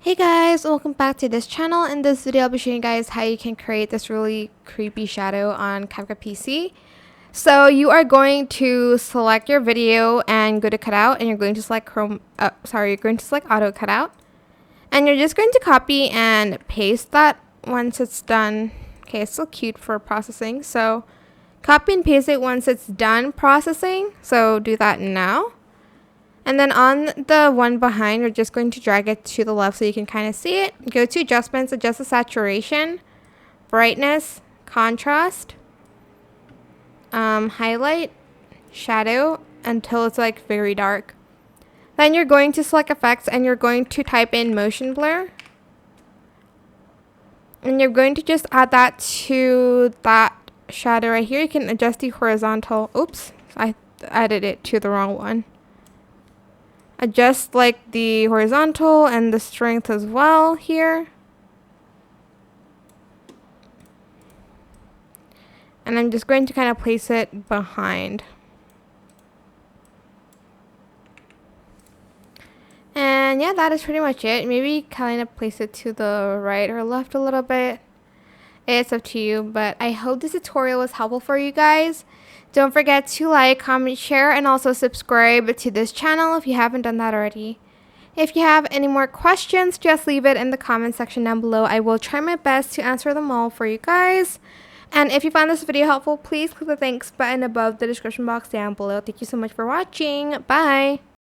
Hey guys, welcome back to this channel. In this video, I'll be showing you guys how you can create this really creepy shadow on CapCut PC. So you are going to select your video and go to cutout, and you're going to select you're going to select auto cutout, and you're just going to copy and paste that once it's done. Okay, it's still cute for processing, so copy and paste it once it's done processing. So do that now. And then on the one behind, you're just going to drag it to the left so you can kind of see it. Go to adjustments, adjust the saturation, brightness, contrast, highlight, shadow until it's like very dark. Then you're going to select effects and you're going to type in motion blur. And you're going to just add that to that shadow right here. You can adjust the horizontal. Oops, I added it to the wrong one. Adjust like the horizontal and the strength as well here. And I'm just going to kind of place it behind. And yeah, that is pretty much it. Maybe kind of place it to the right or left a little bit. It's up to you, but I hope this tutorial was helpful for you guys. Don't forget to like, comment, share, and also subscribe to this channel if you haven't done that already. If you have any more questions, just leave it in the comment section down below. I will try my best to answer them all for you guys. And if you found this video helpful, please click the thanks button above the description box down below. Thank you so much for watching. Bye!